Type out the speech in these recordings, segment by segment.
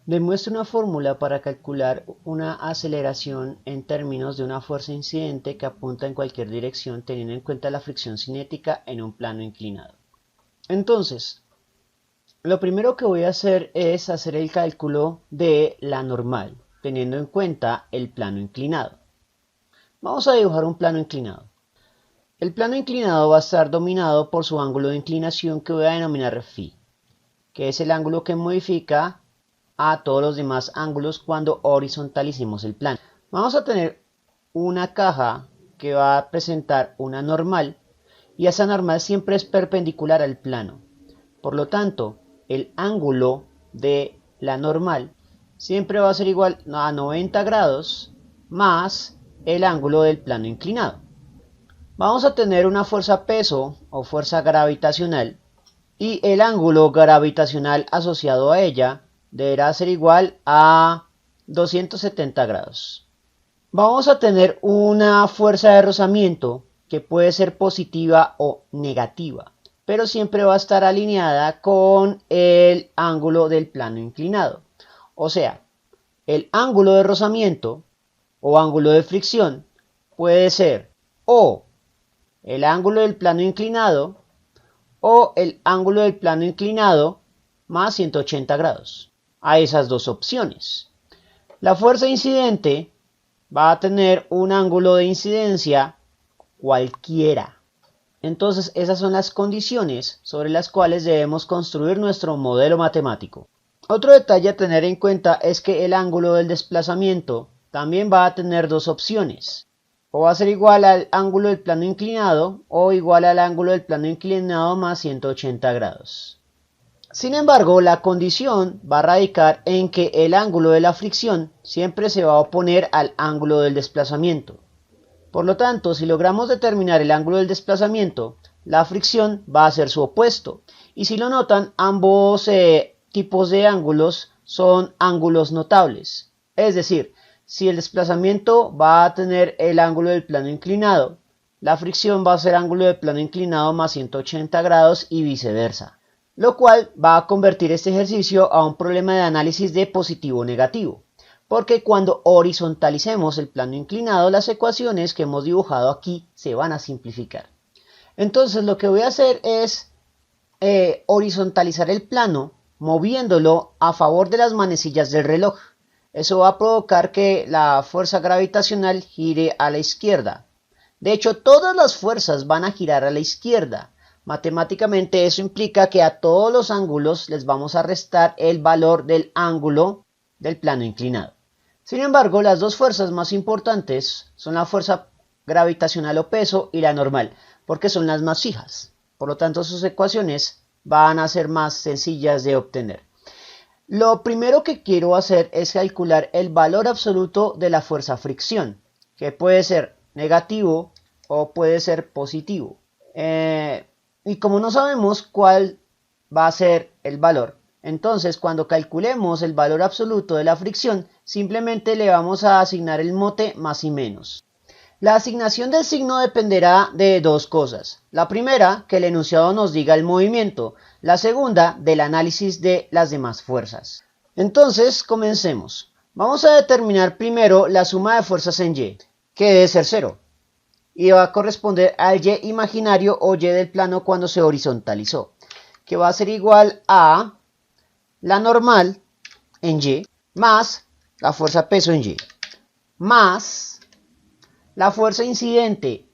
Demuestra una fórmula para calcular una aceleración en términos de una fuerza incidente que apunta en cualquier dirección teniendo en cuenta la fricción cinética en un plano inclinado. Entonces, lo primero que voy a hacer es hacer el cálculo de la normal, teniendo en cuenta el plano inclinado. Vamos a dibujar un plano inclinado. El plano inclinado va a estar dominado por su ángulo de inclinación que voy a denominar φ, que es el ángulo que modifica a todos los demás ángulos cuando horizontalicemos el plano. Vamos a tener una caja que va a presentar una normal y esa normal siempre es perpendicular al plano. Por lo tanto, el ángulo de la normal siempre va a ser igual a 90 grados más el ángulo del plano inclinado. Vamos a tener una fuerza peso o fuerza gravitacional y el ángulo gravitacional asociado a ella deberá ser igual a 270 grados. Vamos a tener una fuerza de rozamiento que puede ser positiva o negativa, pero siempre va a estar alineada con el ángulo del plano inclinado. O sea, el ángulo de rozamiento o ángulo de fricción puede ser o el ángulo del plano inclinado o el ángulo del plano inclinado más 180 grados. A esas dos opciones. La fuerza incidente va a tener un ángulo de incidencia cualquiera. Entonces esas son las condiciones sobre las cuales debemos construir nuestro modelo matemático. Otro detalle a tener en cuenta es que el ángulo del desplazamiento también va a tener dos opciones. O va a ser igual al ángulo del plano inclinado o igual al ángulo del plano inclinado más 180 grados. Sin embargo, la condición va a radicar en que el ángulo de la fricción siempre se va a oponer al ángulo del desplazamiento. Por lo tanto, si logramos determinar el ángulo del desplazamiento, la fricción va a ser su opuesto. Y si lo notan, ambos tipos de ángulos son ángulos notables. Es decir, si el desplazamiento va a tener el ángulo del plano inclinado, la fricción va a ser ángulo del plano inclinado más 180 grados y viceversa. Lo cual va a convertir este ejercicio a un problema de análisis de positivo o negativo, porque cuando horizontalicemos el plano inclinado, las ecuaciones que hemos dibujado aquí se van a simplificar. Entonces lo que voy a hacer es horizontalizar el plano moviéndolo a favor de las manecillas del reloj. Eso va a provocar que la fuerza gravitacional gire a la izquierda. De hecho, todas las fuerzas van a girar a la izquierda. Matemáticamente eso implica que a todos los ángulos les vamos a restar el valor del ángulo del plano inclinado. Sin embargo, las dos fuerzas más importantes son la fuerza gravitacional o peso y la normal, porque son las más fijas. Por lo tanto, sus ecuaciones van a ser más sencillas de obtener. Lo primero que quiero hacer es calcular el valor absoluto de la fuerza fricción, que puede ser negativo o puede ser positivo. Y como no sabemos cuál va a ser el valor, entonces cuando calculemos el valor absoluto de la fricción, simplemente le vamos a asignar el mote más y menos. La asignación del signo dependerá de dos cosas. La primera, que el enunciado nos diga el movimiento. La segunda, del análisis de las demás fuerzas. Entonces, comencemos. Vamos a determinar primero la suma de fuerzas en Y, que debe ser 0. Y va a corresponder al Y imaginario o Y del plano cuando se horizontalizó, que va a ser igual a la normal en Y más la fuerza peso en Y más la fuerza incidente.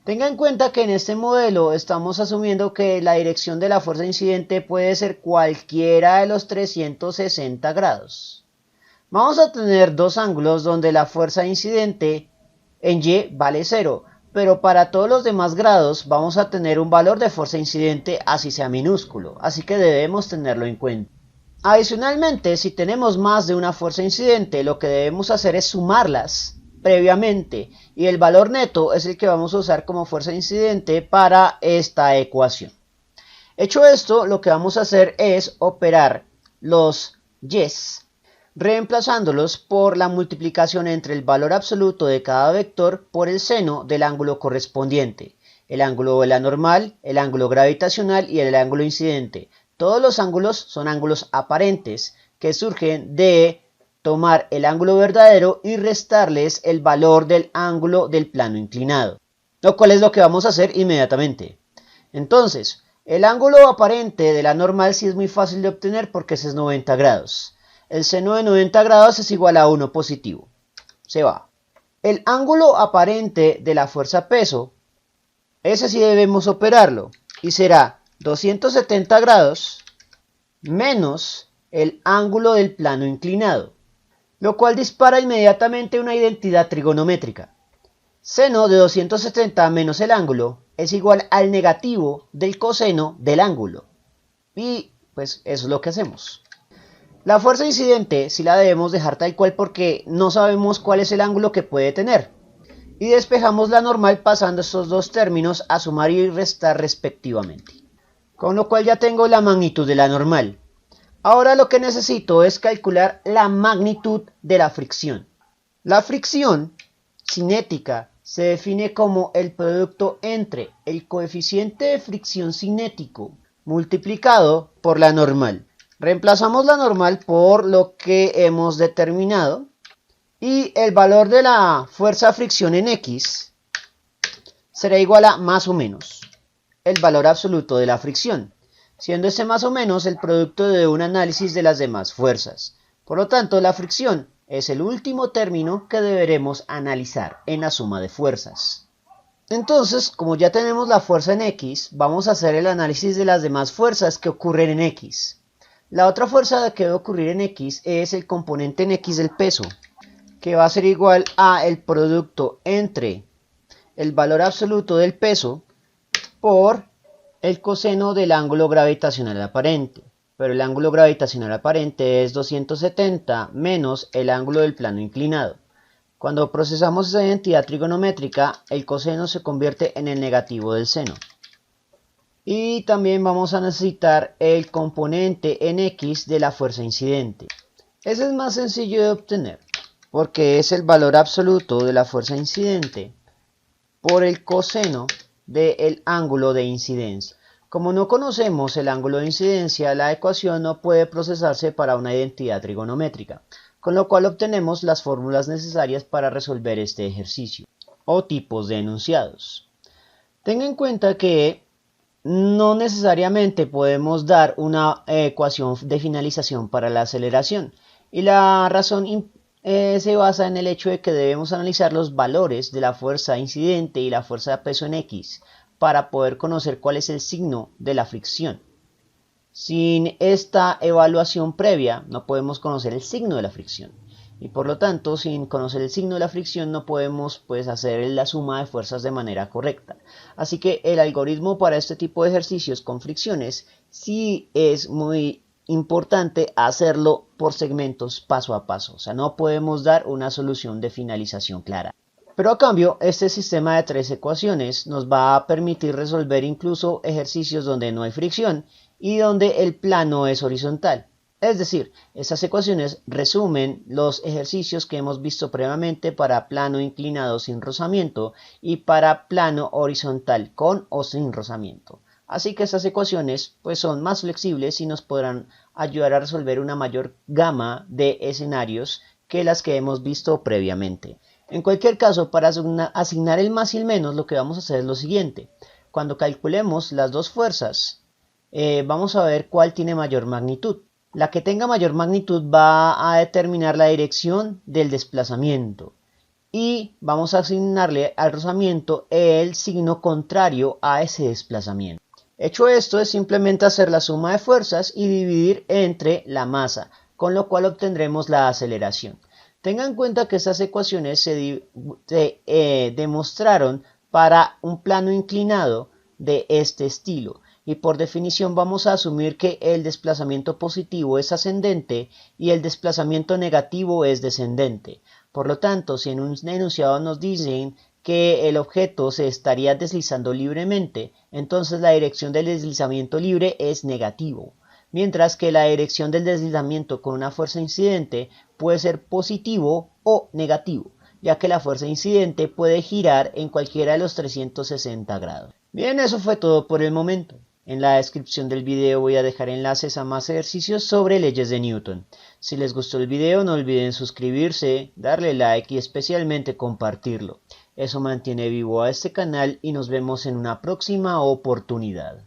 Tenga en cuenta que en este modelo estamos asumiendo que la dirección de la fuerza incidente puede ser cualquiera de los 360 grados. Vamos a tener dos ángulos donde la fuerza incidente en Y vale 0. Pero para todos los demás grados vamos a tener un valor de fuerza incidente así sea minúsculo, así que debemos tenerlo en cuenta. Adicionalmente, si tenemos más de una fuerza incidente, lo que debemos hacer es sumarlas previamente y el valor neto es el que vamos a usar como fuerza incidente para esta ecuación. Hecho esto, lo que vamos a hacer es operar los Y's reemplazándolos por la multiplicación entre el valor absoluto de cada vector por el seno del ángulo correspondiente, el ángulo de la normal, el ángulo gravitacional y el ángulo incidente. Todos los ángulos son ángulos aparentes que surgen de tomar el ángulo verdadero y restarles el valor del ángulo del plano inclinado, lo cual es lo que vamos a hacer inmediatamente. Entonces, el ángulo aparente de la normal sí es muy fácil de obtener porque ese es 90 grados. El seno de 90 grados es igual a 1 positivo. Se va. El ángulo aparente de la fuerza peso, ese sí debemos operarlo, y será 270 grados menos el ángulo del plano inclinado, lo cual dispara inmediatamente una identidad trigonométrica. Seno de 270 menos el ángulo es igual al negativo del coseno del ángulo. Y pues eso es lo que hacemos. La fuerza incidente sí la debemos dejar tal cual porque no sabemos cuál es el ángulo que puede tener. Y despejamos la normal pasando estos dos términos a sumar y restar respectivamente. Con lo cual ya tengo la magnitud de la normal. Ahora lo que necesito es calcular la magnitud de la fricción. La fricción cinética se define como el producto entre el coeficiente de fricción cinético multiplicado por la normal. Reemplazamos la normal por lo que hemos determinado y el valor de la fuerza de fricción en X será igual a más o menos el valor absoluto de la fricción, siendo este más o menos el producto de un análisis de las demás fuerzas. Por lo tanto, la fricción es el último término que deberemos analizar en la suma de fuerzas. Entonces, como ya tenemos la fuerza en X, vamos a hacer el análisis de las demás fuerzas que ocurren en X. La otra fuerza que debe ocurrir en X es el componente en X del peso, que va a ser igual a el producto entre el valor absoluto del peso por el coseno del ángulo gravitacional aparente. Pero el ángulo gravitacional aparente es 270 menos el ángulo del plano inclinado. Cuando procesamos esa identidad trigonométrica, el coseno se convierte en el negativo del seno. Y también vamos a necesitar el componente en X de la fuerza incidente. Ese es más sencillo de obtener, porque es el valor absoluto de la fuerza incidente por el coseno del ángulo de incidencia. Como no conocemos el ángulo de incidencia, la ecuación no puede procesarse para una identidad trigonométrica, con lo cual obtenemos las fórmulas necesarias para resolver este ejercicio, o tipos de enunciados. Tenga en cuenta que no necesariamente podemos dar una ecuación de finalización para la aceleración, y la razón se basa en el hecho de que debemos analizar los valores de la fuerza incidente y la fuerza de peso en X, para poder conocer cuál es el signo de la fricción. Sin esta evaluación previa no podemos conocer el signo de la fricción y por lo tanto sin conocer el signo de la fricción no podemos hacer la suma de fuerzas de manera correcta. Así que el algoritmo para este tipo de ejercicios con fricciones sí es muy importante hacerlo por segmentos paso a paso, o sea, no podemos dar una solución de finalización clara. Pero a cambio, este sistema de 3 ecuaciones nos va a permitir resolver incluso ejercicios donde no hay fricción y donde el plano es horizontal. Es decir, estas ecuaciones resumen los ejercicios que hemos visto previamente para plano inclinado sin rozamiento y para plano horizontal con o sin rozamiento. Así que estas ecuaciones son más flexibles y nos podrán ayudar a resolver una mayor gama de escenarios que las que hemos visto previamente. En cualquier caso, para asignar el más y el menos, lo que vamos a hacer es lo siguiente. Cuando calculemos las dos fuerzas, vamos a ver cuál tiene mayor magnitud. La que tenga mayor magnitud va a determinar la dirección del desplazamiento. Y vamos a asignarle al rozamiento el signo contrario a ese desplazamiento. Hecho esto, es simplemente hacer la suma de fuerzas y dividir entre la masa, con lo cual obtendremos la aceleración. Tengan en cuenta que estas ecuaciones se demostraron para un plano inclinado de este estilo y por definición vamos a asumir que el desplazamiento positivo es ascendente y el desplazamiento negativo es descendente. Por lo tanto, si en un enunciado nos dicen que el objeto se estaría deslizando libremente, entonces la dirección del deslizamiento libre es negativo. Mientras que la dirección del deslizamiento con una fuerza incidente puede ser positivo o negativo, ya que la fuerza incidente puede girar en cualquiera de los 360 grados. Bien, eso fue todo por el momento. En la descripción del video voy a dejar enlaces a más ejercicios sobre leyes de Newton. Si les gustó el video no olviden suscribirse, darle like y especialmente compartirlo. Eso mantiene vivo a este canal y nos vemos en una próxima oportunidad.